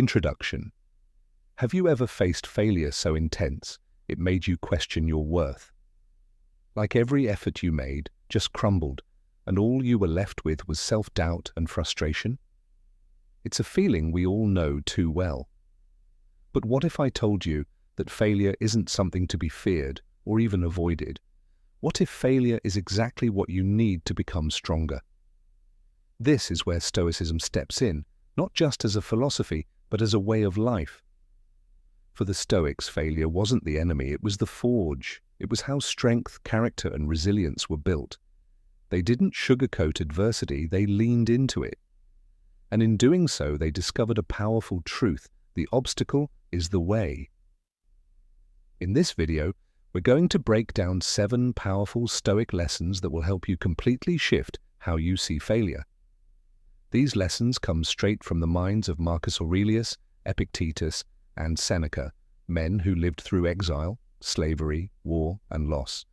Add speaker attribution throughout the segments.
Speaker 1: Introduction. Have you ever faced failure so intense it made you question your worth? Like every effort you made just crumbled, and all you were left with was self-doubt and frustration? It's a feeling we all know too well. But what if I told you that failure isn't something to be feared or even avoided? What if failure is exactly what you need to become stronger? This is where Stoicism steps in, not just as a philosophy, but as a way of life. For the Stoics, failure wasn't the enemy, it was the forge. It was how strength, character, and resilience were built. They didn't sugarcoat adversity, they leaned into it. And in doing so, they discovered a powerful truth: the obstacle is the way. In this video, we're going to break down 7 powerful Stoic lessons that will help you completely shift how you see failure. These lessons come straight from the minds of Marcus Aurelius, Epictetus, and Seneca, men who lived through exile, slavery, war, and loss,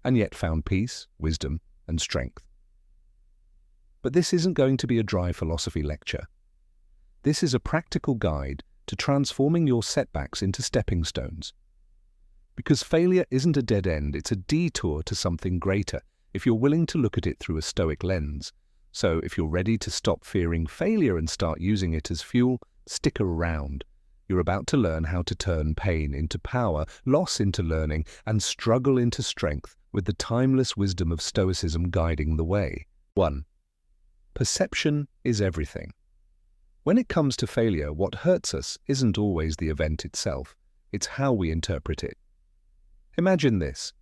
Speaker 1: and yet found peace, wisdom, and strength. But this isn't going to be a dry philosophy lecture. This is a practical guide to transforming your setbacks into stepping stones. Because failure isn't a dead end, it's a detour to something greater, if you're willing to look at it through a Stoic lens. So if you're ready to stop fearing failure and start using it as fuel, stick around. You're about to learn how to turn pain into power, loss into learning, and struggle into strength with the timeless wisdom of Stoicism guiding the way. 1. Perception is everything. When it comes to failure, what hurts us isn't always the event itself, it's how we interpret it. Imagine this.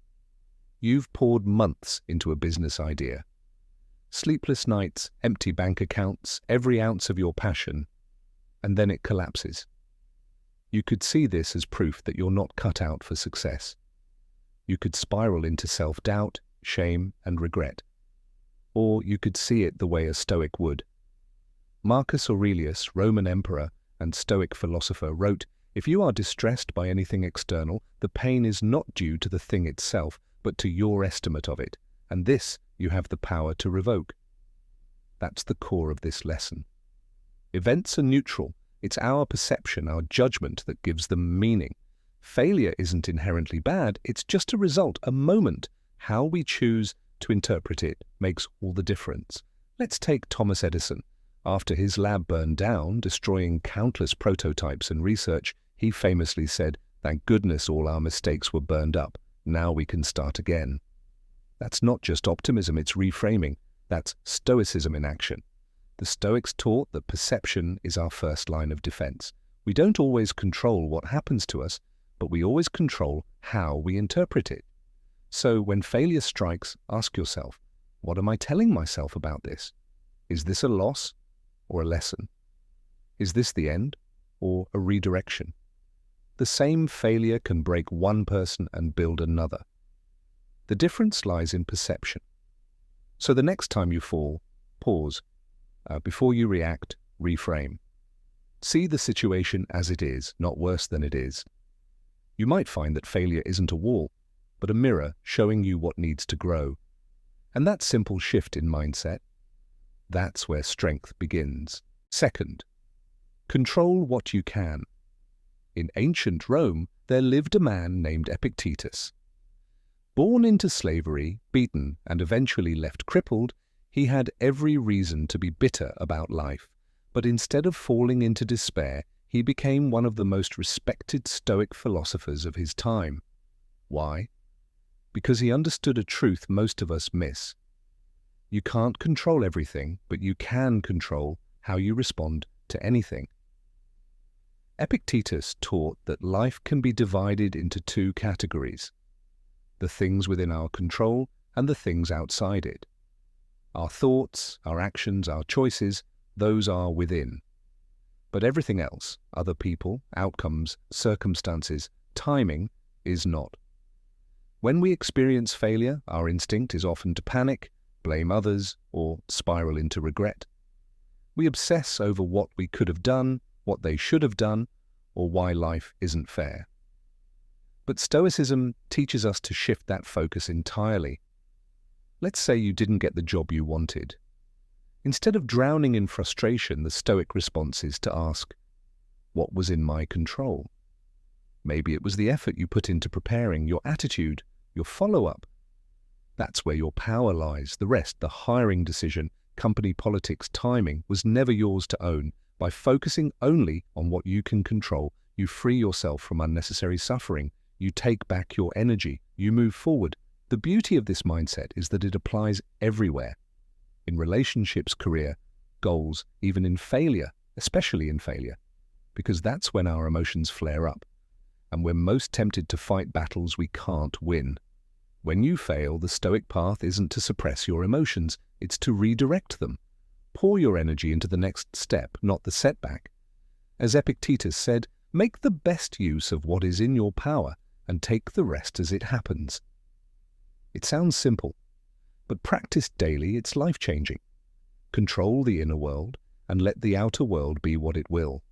Speaker 1: You've poured months into a business idea. Sleepless nights, empty bank accounts, every ounce of your passion, and then it collapses. You could see this as proof that you're not cut out for success. You could spiral into self-doubt, shame, and regret. Or you could see it the way a Stoic would. Marcus Aurelius, Roman emperor and Stoic philosopher, wrote, "If you are distressed by anything external, the pain is not due to the thing itself, but to your estimate of it, and this you have the power to revoke." That's the core of this lesson. Events are neutral. It's our perception, our judgment, that gives them meaning. Failure isn't inherently bad, it's just a result, a moment. How we choose to interpret it makes all the difference. Let's take Thomas Edison. After his lab burned down, destroying countless prototypes and research, he famously said, "Thank goodness all our mistakes were burned up. Now we can start again." That's not just optimism, it's reframing. That's Stoicism in action. The Stoics taught that perception is our first line of defense. We don't always control what happens to us, but we always control how we interpret it. So when failure strikes, ask yourself, what am I telling myself about this? Is this a loss or a lesson? Is this the end or a redirection? The same failure can break one person and build another. The difference lies in perception. So the next time you fall, pause. Before you react, reframe. See the situation as it is, not worse than it is. You might find that failure isn't a wall, but a mirror showing you what needs to grow. And that simple shift in mindset, that's where strength begins. 2. Control what you can. In ancient Rome, there lived a man named Epictetus. Born into slavery, beaten, and eventually left crippled, he had every reason to be bitter about life, but instead of falling into despair, he became one of the most respected Stoic philosophers of his time. Why? Because he understood a truth most of us miss. You can't control everything, but you can control how you respond to anything. Epictetus taught that life can be divided into 2 categories: the things within our control and the things outside it. Our thoughts, our actions, our choices, those are within. But everything else, other people, outcomes, circumstances, timing, is not. When we experience failure, our instinct is often to panic, blame others, or spiral into regret. We obsess over what we could have done, what they should have done, or why life isn't fair. But Stoicism teaches us to shift that focus entirely. Let's say you didn't get the job you wanted. Instead of drowning in frustration, the Stoic response is to ask, What was in my control? Maybe it was the effort you put into preparing, your attitude, your follow-up. That's where your power lies. The rest, the hiring decision, company politics, timing, was never yours to own. By focusing only on what you can control, you free yourself from unnecessary suffering. You take back your energy. You move forward. The beauty of this mindset is that it applies everywhere. In relationships, career, goals, even in failure, especially in failure, because that's when our emotions flare up, and we're most tempted to fight battles we can't win. When you fail, the Stoic path isn't to suppress your emotions, it's to redirect them. Pour your energy into the next step, not the setback. As Epictetus said, make the best use of what is in your power and take the rest as it happens. It sounds simple, but practiced daily, it's life-changing. Control the inner world and let the outer world be what it will.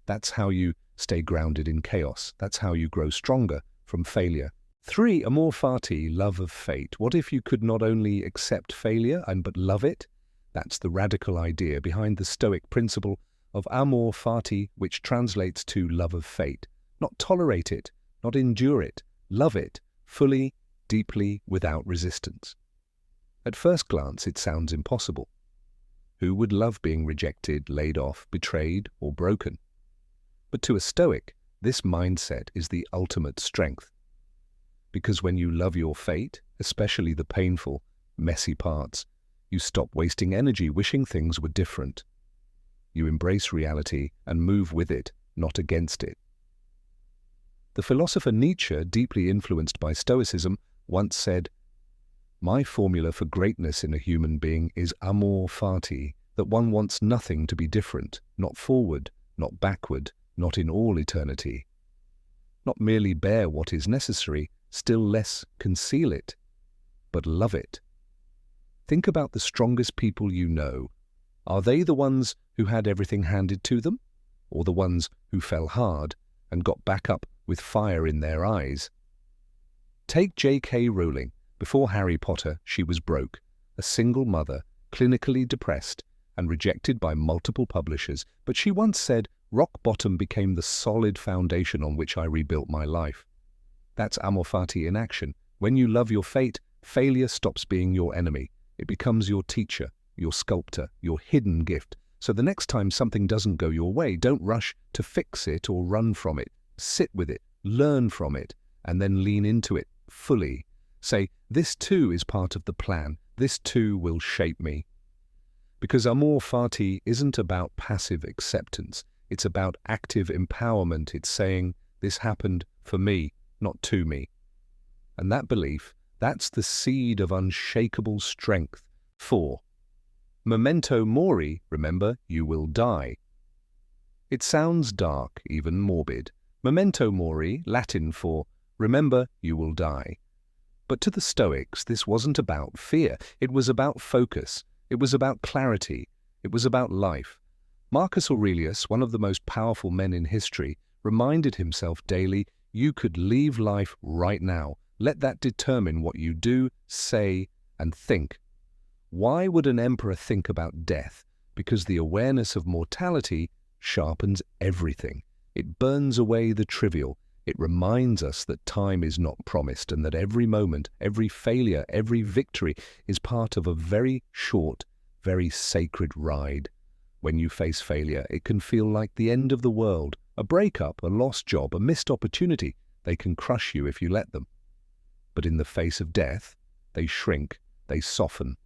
Speaker 1: That's how you stay grounded in chaos. That's how you grow stronger from failure. 3. Amor fati, love of fate. What if you could not only accept failure but love it? That's the radical idea behind the Stoic principle of amor fati, which translates to love of fate. Not tolerate it, not endure it, love it, fully, deeply, without resistance. At first glance, it sounds impossible. Who would love being rejected, laid off, betrayed, or broken? But to a Stoic, this mindset is the ultimate strength. Because when you love your fate, especially the painful, messy parts, you stop wasting energy wishing things were different. You embrace reality and move with it, not against it. The philosopher Nietzsche, deeply influenced by Stoicism, once said, "My formula for greatness in a human being is amor fati, that one wants nothing to be different, not forward, not backward, not in all eternity. Not merely bear what is necessary, still less conceal it, but love it." Think about the strongest people you know. Are they the ones who had everything handed to them, or the ones who fell hard and got back up with fire in their eyes? Take J.K. Rowling. Before Harry Potter, she was broke, a single mother, clinically depressed, and rejected by multiple publishers. But she once said, "Rock bottom became the solid foundation on which I rebuilt my life." That's amor fati in action. When you love your fate, failure stops being your enemy. It becomes your teacher, your sculptor, your hidden gift. So the next time something doesn't go your way, don't rush to fix it or run from it. Sit with it, learn from it, and then lean into it fully. Say, this too is part of the plan. This too will shape me. Because amor fati isn't about passive acceptance. It's about active empowerment. It's saying, this happened for me, not to me. And that belief, that's the seed of unshakable strength. 4. Memento mori, remember, you will die. It sounds dark, even morbid. Memento mori, Latin for remember, you will die. But to the Stoics, this wasn't about fear. It was about focus. It was about clarity. It was about life. Marcus Aurelius, one of the most powerful men in history, reminded himself daily, you could leave life right now. Let that determine what you do, say, and think. Why would an emperor think about death? Because the awareness of mortality sharpens everything. It burns away the trivial. It reminds us that time is not promised and that every moment, every failure, every victory is part of a very short, very sacred ride. When you face failure, it can feel like the end of the world, a breakup, a lost job, a missed opportunity. They can crush you if you let them. But in the face of death, they shrink, they soften.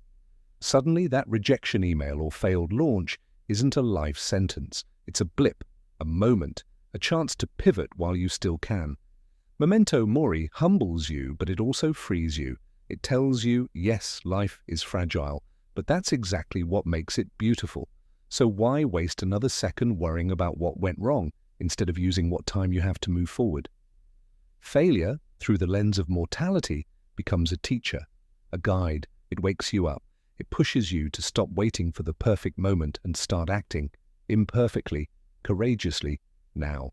Speaker 1: Suddenly, that rejection email or failed launch isn't a life sentence. It's a blip, a moment, a chance to pivot while you still can. Memento mori humbles you, but it also frees you. It tells you, yes, life is fragile, but that's exactly what makes it beautiful. So why waste another second worrying about what went wrong instead of using what time you have to move forward? Failure, through the lens of mortality, becomes a teacher, a guide. It wakes you up. It pushes you to stop waiting for the perfect moment and start acting, imperfectly, courageously, now.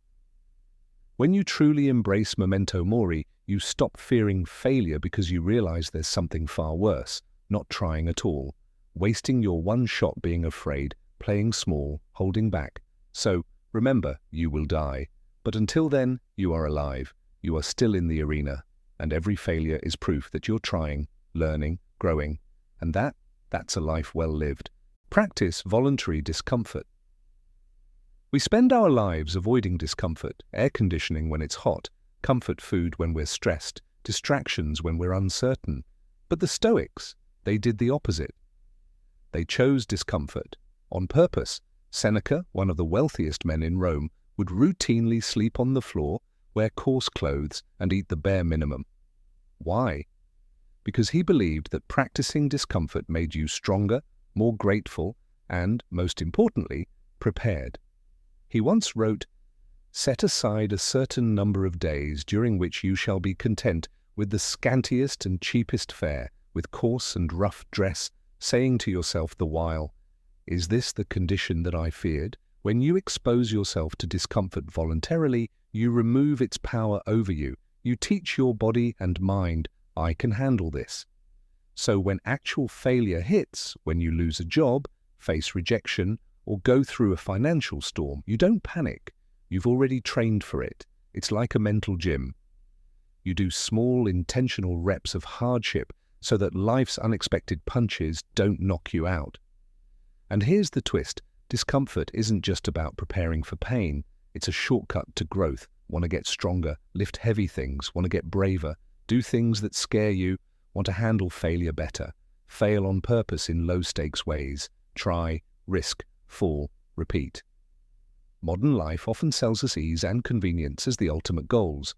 Speaker 1: When you truly embrace memento mori, you stop fearing failure because you realize there's something far worse, not trying at all, wasting your one shot being afraid, playing small, holding back. So, Remember, you will die, but until then, you are alive, you are still in the arena, and every failure is proof that you're trying, learning, growing, and that's a life well lived. Practice voluntary discomfort. We spend our lives avoiding discomfort, air conditioning when it's hot, comfort food when we're stressed, distractions when we're uncertain. But the Stoics, they did the opposite. They chose discomfort on purpose. Seneca, one of the wealthiest men in Rome, would routinely sleep on the floor, wear coarse clothes, and eat the bare minimum. Why? Because he believed that practicing discomfort made you stronger, more grateful, and, most importantly, prepared. He once wrote, "Set aside a certain number of days during which you shall be content with the scantiest and cheapest fare, with coarse and rough dress, saying to yourself the while, 'Is this the condition that I feared?' When you expose yourself to discomfort voluntarily, you remove its power over you. You teach your body and mind, 'I can handle this.' So when actual failure hits, when you lose a job, face rejection, or go through a financial storm, you don't panic. You've already trained for it. It's like a mental gym. You do small, intentional reps of hardship so that life's unexpected punches don't knock you out. And here's the twist. Discomfort isn't just about preparing for pain. It's a shortcut to growth. Want to get stronger, lift heavy things, want to get braver, do things that scare you, want to handle failure better, fail on purpose in low-stakes ways, try, risk, fall, repeat. Modern life often sells us ease and convenience as the ultimate goals.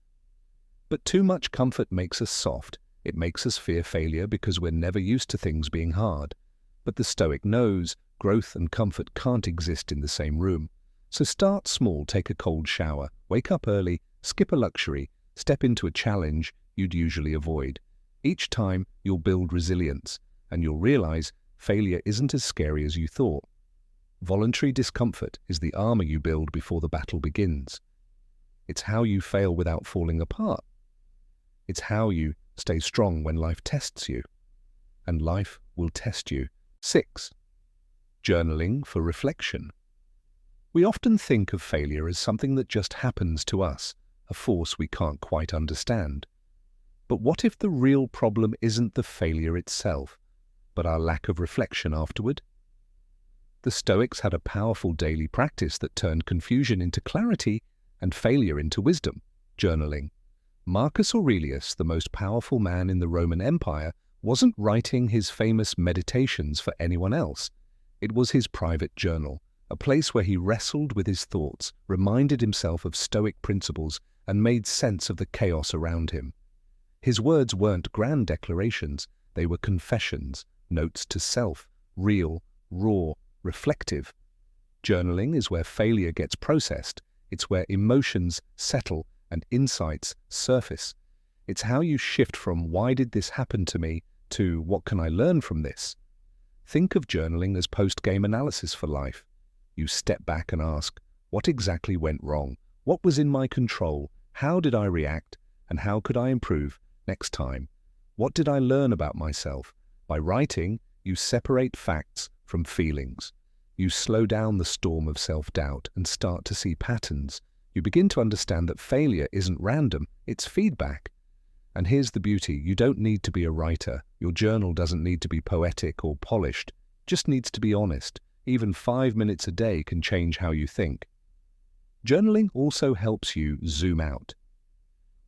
Speaker 1: But too much comfort makes us soft. It makes us fear failure because we're never used to things being hard. But the Stoic knows growth and comfort can't exist in the same room. So start small, take a cold shower, wake up early, skip a luxury, step into a challenge you'd usually avoid. Each time you'll build resilience, and you'll realize failure isn't as scary as you thought. Voluntary discomfort is the armor you build before the battle begins. It's how you fail without falling apart. It's how you stay strong when life tests you. And life will test you. 6. Journaling for reflection. We often think of failure as something that just happens to us, a force we can't quite understand. But what if the real problem isn't the failure itself, but our lack of reflection afterward? The Stoics had a powerful daily practice that turned confusion into clarity and failure into wisdom, journaling. Marcus Aurelius, the most powerful man in the Roman Empire, wasn't writing his famous meditations for anyone else. It was his private journal, a place where he wrestled with his thoughts, reminded himself of Stoic principles, and made sense of the chaos around him. His words weren't grand declarations, they were confessions, notes to self, real, raw, reflective. Journaling is where failure gets processed. It's where emotions settle and insights surface. It's how you shift from "why did this happen to me" to "what can I learn from this?" Think of journaling as post-game analysis for life. You step back and ask, what exactly went wrong? What was in my control? How did I react? And how could I improve next time? What did I learn about myself? By writing, you separate facts from feelings. You slow down the storm of self-doubt and start to see patterns. You begin to understand that failure isn't random, it's feedback. And here's the beauty, you don't need to be a writer. Your journal doesn't need to be poetic or polished, just needs to be honest. Even 5 minutes a day can change how you think. Journaling also helps you zoom out.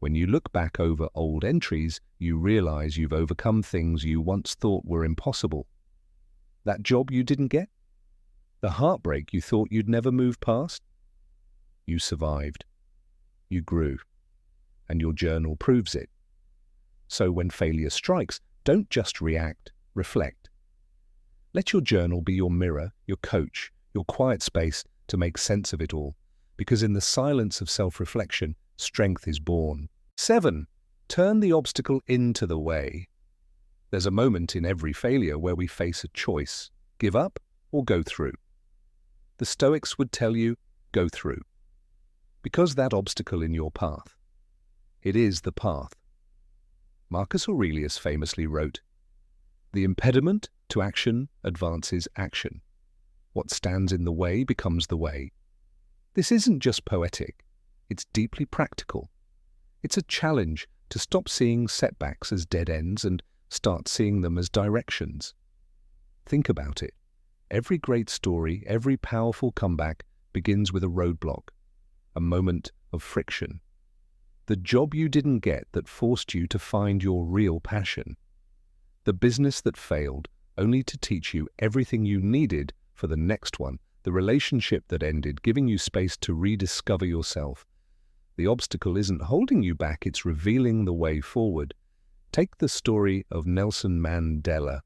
Speaker 1: When you look back over old entries, you realize you've overcome things you once thought were impossible. That job you didn't get? The heartbreak you thought you'd never move past? You survived. You grew. And your journal proves it. So when failure strikes, don't just react, reflect. Let your journal be your mirror, your coach, your quiet space to make sense of it all, because in the silence of self-reflection, strength is born. 7. Turn the obstacle into the way. There's a moment in every failure where we face a choice, give up or go through. The Stoics would tell you, go through. Because that obstacle in your path, it is the path. Marcus Aurelius famously wrote, "The impediment to action advances action. What stands in the way becomes the way." This isn't just poetic, it's deeply practical. It's a challenge to stop seeing setbacks as dead ends and start seeing them as directions. Think about it. Every great story, every powerful comeback begins with a roadblock, a moment of friction. The job you didn't get that forced you to find your real passion. The business that failed only to teach you everything you needed for the next one. The relationship that ended, giving you space to rediscover yourself. The obstacle isn't holding you back, it's revealing the way forward. Take the story of Nelson Mandela.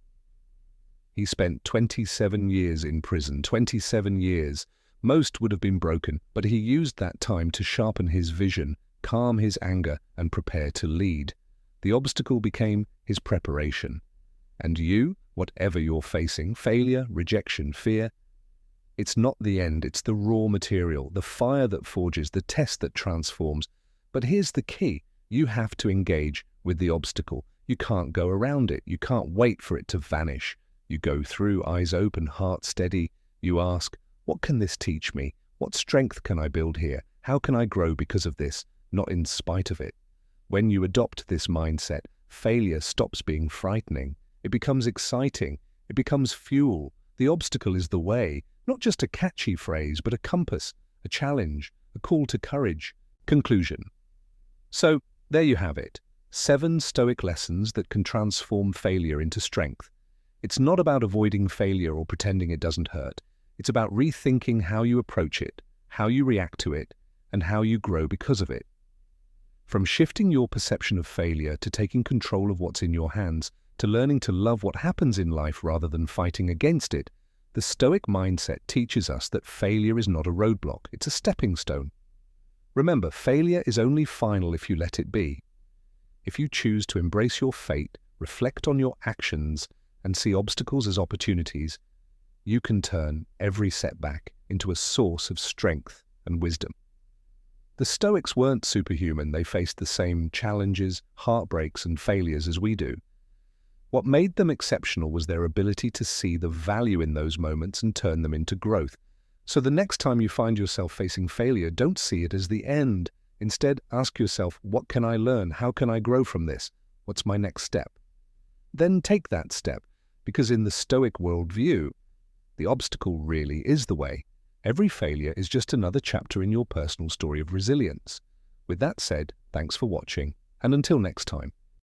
Speaker 1: He spent 27 years in prison, 27 years. Most would have been broken, but he used that time to sharpen his vision, calm his anger, and prepare to lead. The obstacle became his preparation. And you, whatever you're facing, failure, rejection, fear, it's not the end, it's the raw material, the fire that forges, the test that transforms. But here's the key. You have to engage with the obstacle. You can't go around it. You can't wait for it to vanish. You go through, eyes open, heart steady. You ask, what can this teach me? What strength can I build here? How can I grow because of this, not in spite of it? When you adopt this mindset, failure stops being frightening. It becomes exciting. It becomes fuel. The obstacle is the way. Not just a catchy phrase, but a compass, a challenge, a call to courage. Conclusion. So, there you have it. 7 Stoic lessons that can transform failure into strength. It's not about avoiding failure or pretending it doesn't hurt. It's about rethinking how you approach it, how you react to it, and how you grow because of it. From shifting your perception of failure to taking control of what's in your hands, to learning to love what happens in life rather than fighting against it, the Stoic mindset teaches us that failure is not a roadblock, it's a stepping stone. Remember, failure is only final if you let it be. If you choose to embrace your fate, reflect on your actions, and see obstacles as opportunities, you can turn every setback into a source of strength and wisdom. The Stoics weren't superhuman. They faced the same challenges, heartbreaks, and failures as we do. What made them exceptional was their ability to see the value in those moments and turn them into growth. So the next time you find yourself facing failure, don't see it as the end. Instead, ask yourself, what can I learn? How can I grow from this? What's my next step? Then take that step, because in the Stoic worldview, the obstacle really is the way. Every failure is just another chapter in your personal story of resilience. With that said, thanks for watching, and until next time.